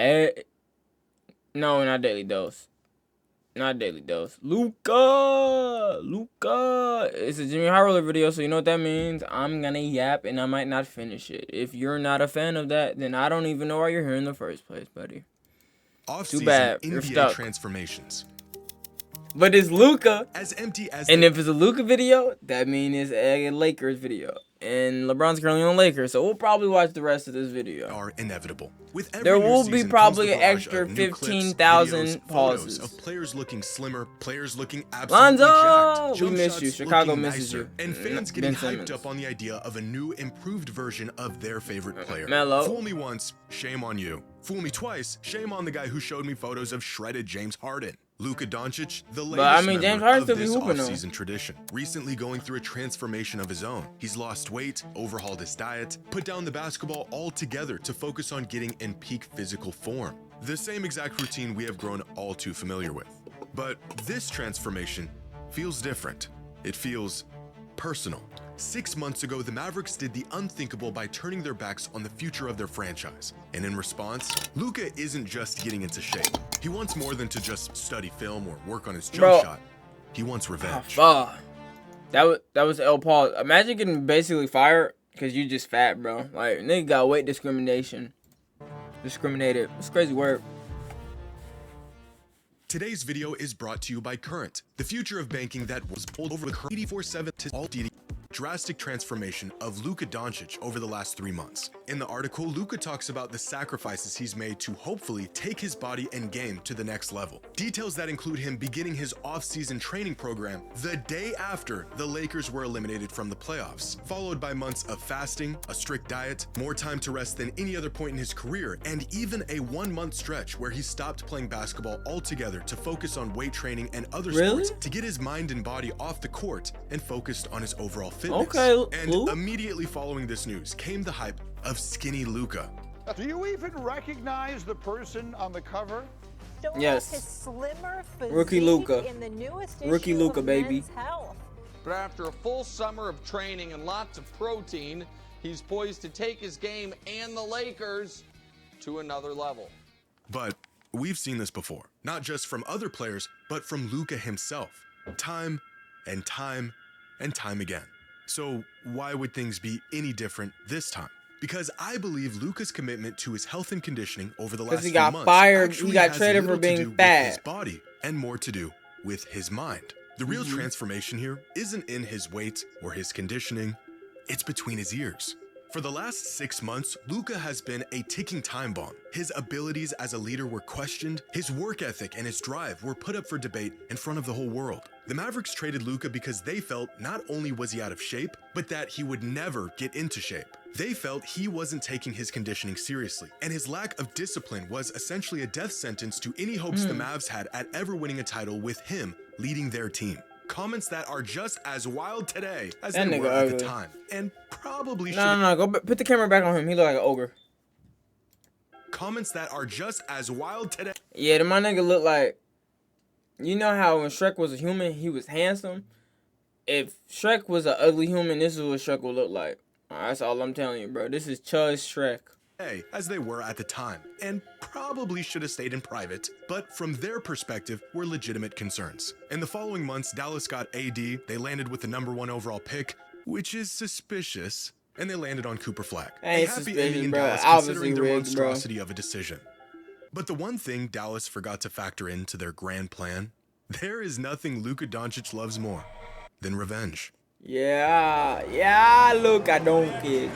Eh, no, not daily dose. Not daily dose. Luka. It's a Jimmy High Roller video, so you know what that means. I'm gonna yap and I might not finish it. If you're not a fan of that, then I don't even know why you're here in the first place, buddy. Too bad. You're stuck. Transformations. But it's Luka. As empty as and if it's a Luka video, that means it's a Lakers video. And LeBron's currently on Lakers, so we'll probably watch the rest of this video. Are inevitable. With every there new will be season probably an comes the extra barrage of new clips, 15,000 videos, pauses. photos of players looking slimmer, players looking absolutely Lonzo, jacked, we jump miss shots you. Chicago looking misses nicer, you. and fans Ben getting Simmons. hyped up on the idea of a new, improved version of their favorite player. Melo. Fool me once, shame on you. Fool me twice, shame on the guy who showed me photos of shredded James Harden. Luka Doncic, the latest James member Harden of still be this hooping though. off-season tradition, recently going through a transformation of his own. He's lost weight, overhauled his diet, put down the basketball altogether to focus on getting in peak physical form. The same exact routine we have grown all too familiar with. But this transformation feels different. It feels personal. 6 months ago, the Mavericks did the unthinkable by turning their backs on the future of their franchise. And in response, Luka isn't just getting into shape. He wants more than to just study film or work on his jump shot. He wants revenge. That was L. Paul. Imagine getting basically fired because you just fat, bro. Like, nigga got weight discrimination. Discriminated. It's a crazy word. Today's video is brought to you by Current, the future of banking that was pulled over the 24/7 to all drastic transformation of Luka Doncic over the last 3 months. In the article, Luka talks about the sacrifices he's made to hopefully take his body and game to the next level. Details that include him beginning his off-season training program the day after the Lakers were eliminated from the playoffs, followed by months of fasting, a strict diet, more time to rest than any other point in his career, and even a 1-month stretch where he stopped playing basketball altogether to focus on weight training and other sports to get his mind and body off the court and focused on his overall fitness. And immediately following this news came the hype of skinny Luka. Do you even recognize the person on the cover? Yes. His slimmer physique Rookie Luka. in the newest Rookie issue Luka, of baby. Men's Health. But after a full summer of training and lots of protein, he's poised to take his game and the Lakers to another level. But we've seen this before, not just from other players, but from Luka himself, time and time and time again. So why would things be any different this time? Because I believe Luka's commitment to his health and conditioning over the last few months he got traded for being fat. His body and more to do with his mind. The real transformation here isn't in his weight or his conditioning, it's between his ears. For the last 6 months, Luka has been a ticking time bomb. His abilities as a leader were questioned, his work ethic and his drive were put up for debate in front of the whole world. The Mavericks traded Luka because they felt not only was he out of shape, but that he would never get into shape. They felt he wasn't taking his conditioning seriously, and his lack of discipline was essentially a death sentence to any hopes the Mavs had at ever winning a title with him leading their team. Comments that are just as wild today as they were at the time, and probably should. No, go put the camera back on him. He look like an ogre. Comments that are just as wild today. Yeah, my nigga look like. You know how when Shrek was a human, he was handsome. If Shrek was an ugly human, this is what Shrek would look like. That's all I'm telling you, bro. This is Chuz Shrek. As they were at the time, and probably should have stayed in private, but from their perspective were legitimate concerns. In the following months, Dallas got AD, they landed with the #1 overall pick, which is suspicious, and they landed on Cooper Flag. A happy ending in Dallas considering their monstrosity of a decision. But the one thing Dallas forgot to factor into their grand plan, there is nothing Luka Doncic loves more than revenge. Yeah, look, I don't kick.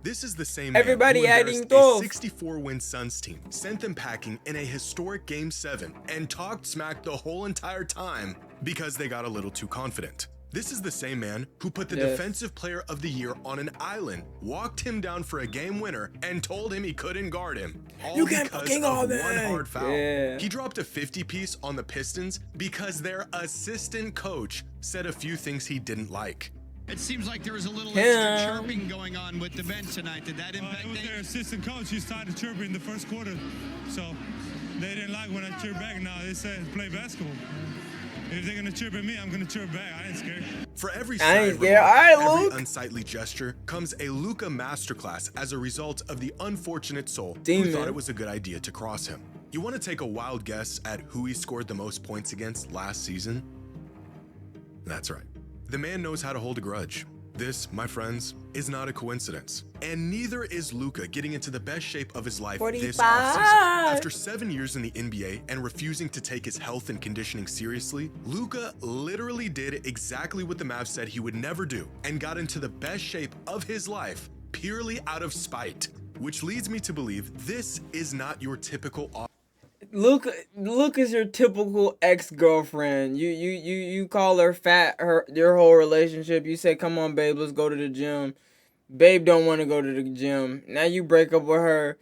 This is the same Everybody man who adding embarrassed a 64-win Suns team, sent them packing in a historic Game 7, and talked smack the whole entire time because they got a little too confident. This is the same man who put the Defensive Player of the Year on an island, walked him down for a game winner, and told him he couldn't guard him. All because of one hard foul. He dropped a 50-piece on the Pistons because their assistant coach said a few things he didn't like. It seems like there was a little extra chirping going on with the bench tonight. Did that impact things? Their assistant coach, he started chirping in the first quarter. So they didn't like when I chirped back. Now they said play basketball. If they're gonna chirp at me, I'm gonna chirp back. I ain't scared. For every I ain't side scared. remark, All right, every Luke. unsightly gesture comes a Luka masterclass as a result of the unfortunate soul who Demon. thought it was a good idea to cross him. You want to take a wild guess at who he scored the most points against last season? That's right. The man knows how to hold a grudge. This, my friends, is not a coincidence. And neither is Luka getting into the best shape of his life this 45. offseason. After 7 years in the NBA and refusing to take his health and conditioning seriously, Luka literally did exactly what the Mavs said he would never do and got into the best shape of his life purely out of spite. Which leads me to believe this is not your typical Luke is your typical ex-girlfriend. You call her fat your whole relationship. You say, "Come on, babe, let's go to the gym." Babe don't want to go to the gym. Now you break up with her,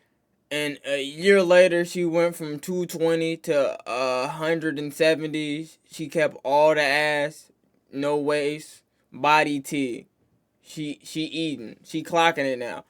and a year later she went from 220 to 170. She kept all the ass, no waist, body T. She eating. She clocking it now.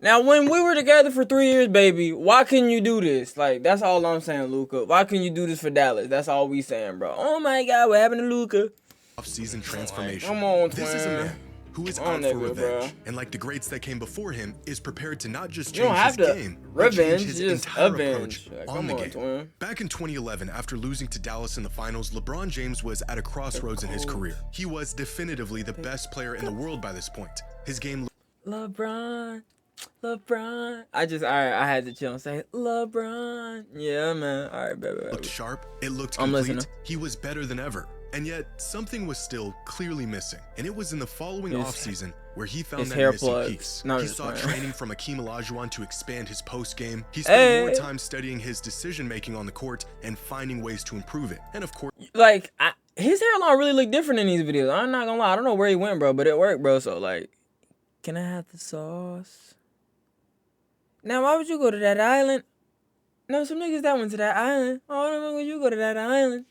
Now, when we were together for 3 years, baby, why couldn't you do this? Like, that's all I'm saying, Luka. Why couldn't you do this for Dallas? That's all we saying, bro. Oh, my God, what happened to Luka? off-season transformation. Come on, This is a twin. man who is Come on, out for nigga, revenge, bro. and like the greats that came before him, is prepared to not just You don't change have his to game, but revenge, change his just entire avenge. approach Like, on come the on, game. twin. Back in 2011, after losing to Dallas in the finals, LeBron James was at a crossroads in his career. He was definitively the best player in the world by this point. His game LeBron. I had to chill and say, LeBron. Yeah, man. All right, baby. looked sharp, it looked I'm complete, listening. he was better than ever. And yet, something was still clearly missing. And it was in the following offseason where he found his that hair missing plugs. piece. No, I'm He just sought playing. training from Akeem Olajuwon to expand his post game. He spent more Hey. time studying his decision-making on the court and finding ways to improve it. And of course, Like, his hairline really look different in these videos. I'm not gonna lie. I don't know where he went, bro, but it worked, bro. So, like, can I have the sauce? Now, why would you go to that island? No, some niggas that went to that island. Why the fuck would you go to that island?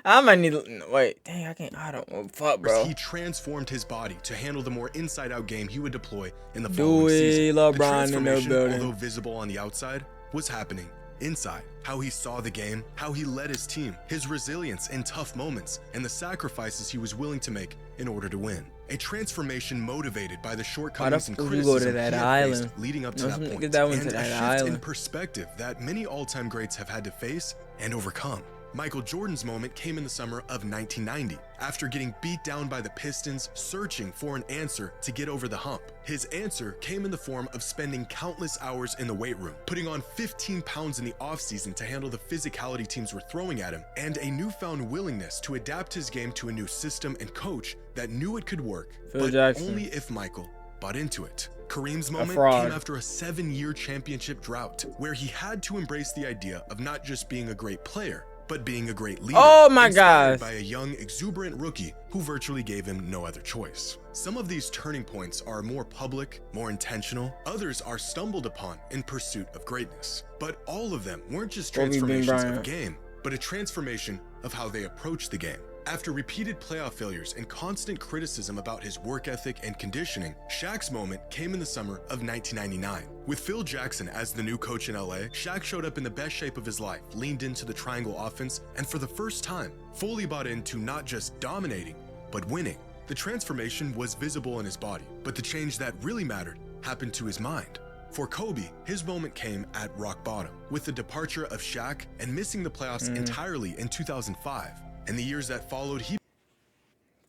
I might need to wait. Dang, I can't. I don't. Oh, fuck, bro. he transformed his body to handle the more inside-out game he would deploy in the Do following it, season. LeBron The in the transformation, building. although visible on the outside, was happening inside. How he saw the game, how he led his team, his resilience in tough moments, and the sacrifices he was willing to make in order to win. A transformation motivated by the shortcomings and fuck would you go to criticism that he had faced island? leading up to No, that some point, niggas that went and to a that shift in island. perspective that many all-time greats have had to face and overcome. Michael Jordan's moment came in the summer of 1990, after getting beat down by the Pistons, searching for an answer to get over the hump. His answer came in the form of spending countless hours in the weight room, putting on 15 pounds in the offseason to handle the physicality teams were throwing at him, and a newfound willingness to adapt his game to a new system and coach that knew it could work, Phil but Jackson. only if Michael bought into it. Kareem's moment fraud. came after a 7-year championship drought, where he had to embrace the idea of not just being a great player, but being a great leader. Oh my inspired gosh. by a young, exuberant rookie who virtually gave him no other choice. Some of these turning points are more public, more intentional. Others are stumbled upon in pursuit of greatness. But all of them weren't just Kobe Bean transformations of Bryant. game, but a transformation of how they approach the game. After repeated playoff failures and constant criticism about his work ethic and conditioning, Shaq's moment came in the summer of 1999. With Phil Jackson as the new coach in LA, Shaq showed up in the best shape of his life, leaned into the triangle offense, and for the first time, fully bought into not just dominating, but winning. The transformation was visible in his body, but the change that really mattered happened to his mind. For Kobe, his moment came at rock bottom, with the departure of Shaq and missing the playoffs entirely in 2005. In the years that followed, he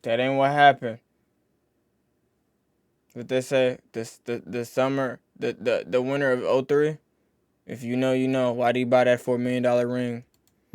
That ain't what happened. What they say, the summer, the winter of 03. If you know, you know. Why did he buy that $4 million ring?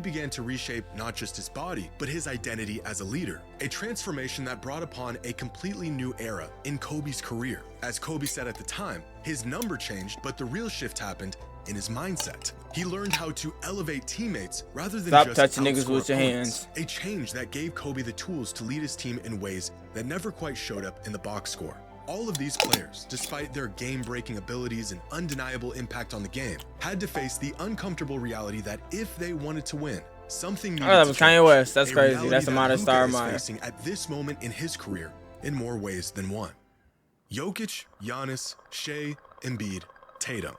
began to reshape not just his body, but his identity as a leader. A transformation that brought upon a completely new era in Kobe's career. As Kobe said at the time, his number changed, but the real shift happened in his mindset. He learned how to elevate teammates rather than Stop just touching niggas outscore with your opponents. hands. A change that gave Kobe the tools to lead his team in ways that never quite showed up in the box score. All of these players, despite their game-breaking abilities and undeniable impact on the game, had to face the uncomfortable reality that if they wanted to win, something needed that to was Kanye change. West. That's A crazy. reality That's a that modern Luka star of is mine. facing at this moment in his career in more ways than one. Jokic, Giannis, Shea, Embiid, Tatum.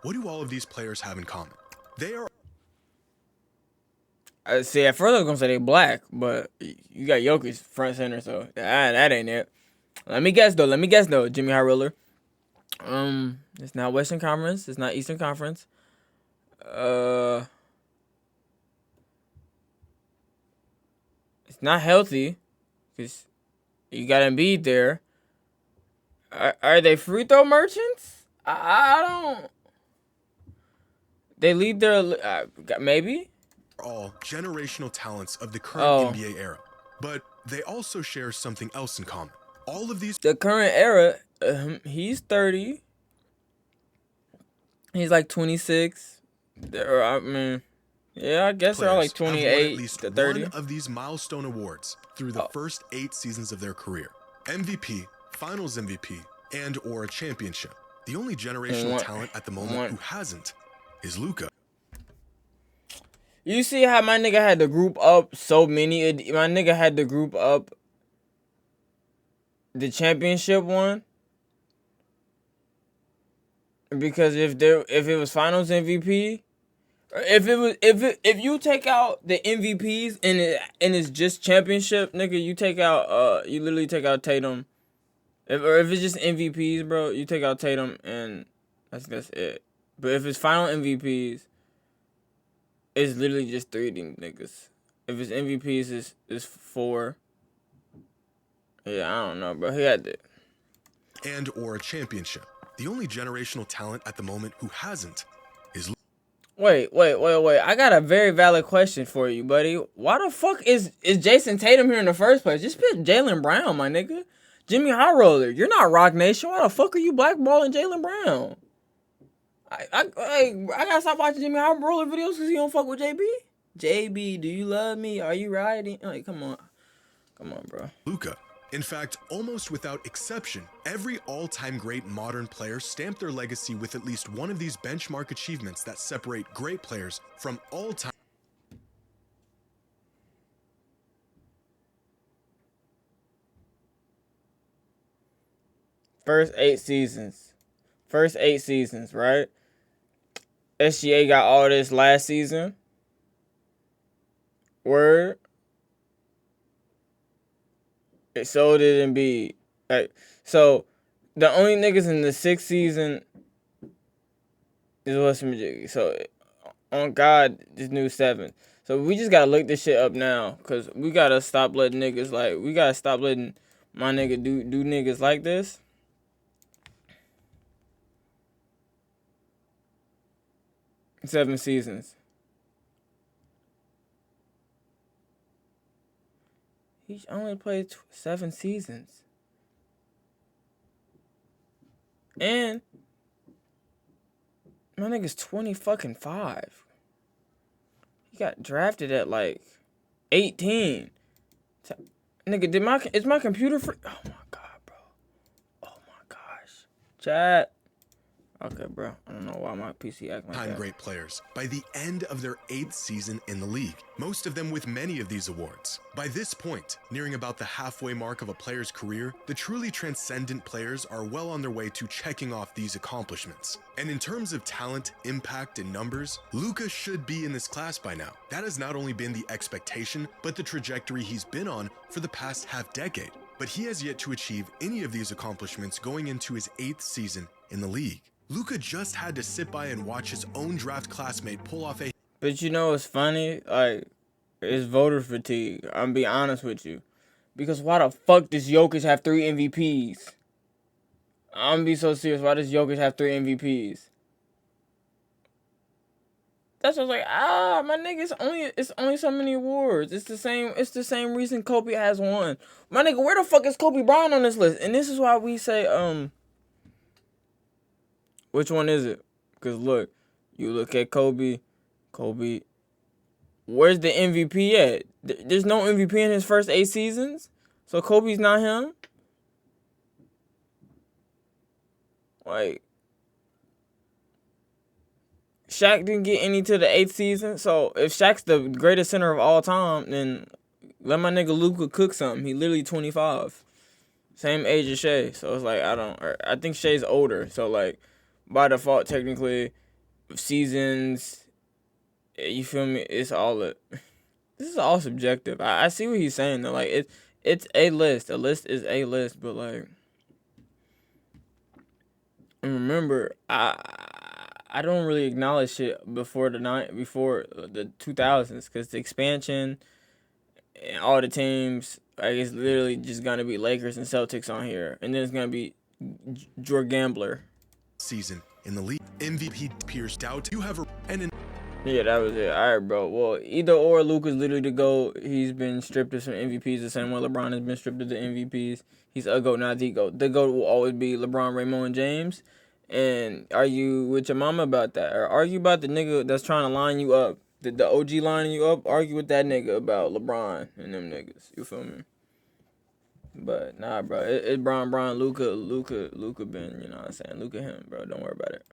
What do all of these players have in common? They are I see. At first I was gonna say they black, but you got Jokic front center, so that ain't it. Let me guess though. Jimmy High Roller. It's not Western Conference. It's not Eastern Conference. It's not healthy, cause you got Embiid there. Are they free throw merchants? I don't. They lead their maybe. All generational talents of the current Oh. NBA era, but they also share something else in common. All of these The current era, he's 30. He's like 26. I mean, yeah, I guess they're all like players have won 28 at least to 30. one of these milestone awards through the first 8 seasons of their career. MVP, Finals MVP, and or a championship. The only generational talent at the moment who hasn't is Luka. You see how my nigga had to group up so many? My nigga had to group up the championship one. Because if it was Finals MVP, if you take out the MVPs and it's just championship, nigga, you literally take out Tatum. If it's just MVPs, bro, you take out Tatum and that's it. But if it's final MVPs, it's literally just 3 of them niggas. If it's MVPs, it's 4. Yeah, I don't know, bro. He had it. And or a championship. The only generational talent at the moment who hasn't is Wait. I got a very valid question for you, buddy. Why the fuck is Jason Tatum here in the first place? Just pick Jaylen Brown, my nigga. Jimmy High Roller, you're not Rock Nation. Why the fuck are you blackballing Jaylen Brown? I gotta stop watching Jimmy High Roller videos because you don't fuck with JB. JB, do you love me? Are you riding? Like, come on, bro. Luka. In fact, almost without exception, every all-time great modern player stamped their legacy with at least one of these benchmark achievements that separate great players from all-time. First 8 seasons, right? SGA got all this last season. Word. So did Embiid. Like, so the only niggas in the 6th season is Western Majiggy. So on God, this new 7. So we just gotta look this shit up now, cause we gotta stop letting niggas we gotta stop letting my nigga do niggas like this. Seven seasons. He only played 7 seasons. And my nigga's 25. He got drafted at like 18. Nigga, is my computer free? Oh my god, bro. Oh my gosh. Chat. Okay, bro. I don't know why my PC acting like that. Great players by the end of their 8th season in the league, most of them with many of these awards. By this point, nearing about the halfway mark of a player's career, the truly transcendent players are well on their way to checking off these accomplishments. And in terms of talent, impact, and numbers, Luka should be in this class by now. That has not only been the expectation, but the trajectory he's been on for the past half-decade. But he has yet to achieve any of these accomplishments going into his 8th season in the league. Luka just had to sit by and watch his own draft classmate pull off a... But you know what's funny? Like, it's voter fatigue. I'm gonna be honest with you. Because why the fuck does Jokic have 3 MVPs? I'm gonna be so serious. Why does Jokic have 3 MVPs? That's what I was like, my nigga, it's only so many awards. It's the same reason Kobe has 1. My nigga, where the fuck is Kobe Bryant on this list? And this is why we say, which one is it? Because look, you look at Kobe, where's the MVP at? There's no MVP in his first 8 seasons, so Kobe's not him. Like, Shaq didn't get any to the 8th season, so if Shaq's the greatest center of all time, then let my nigga Luka cook something. He literally 25, same age as Shea. So it's like I think Shea's older, so like by default, technically, seasons, you feel me? It's all it. this is all subjective. I see what he's saying though. Like it's a list. A list is a list, but like, and remember, I don't really acknowledge shit before the 2000s, because the expansion and all the teams, like, it's literally just gonna be Lakers and Celtics on here, and then it's gonna be Jordan Gambler. Season in the league. MVP Pierce doubt you have a and in Yeah, that was it. All right, bro. Well, either or, Luka's literally the GOAT. He's been stripped of some MVPs the same way LeBron has been stripped of the MVPs. He's a GOAT, not the GOAT. The GOAT will always be LeBron, Raymond, James. And argue with your mama about that. Or argue about the nigga that's trying to line you up. The OG lining you up. Argue with that nigga about LeBron and them niggas. You feel me? But, nah, bro. It's Bron, Luka been, you know what I'm saying? Luka him, bro. Don't worry about it.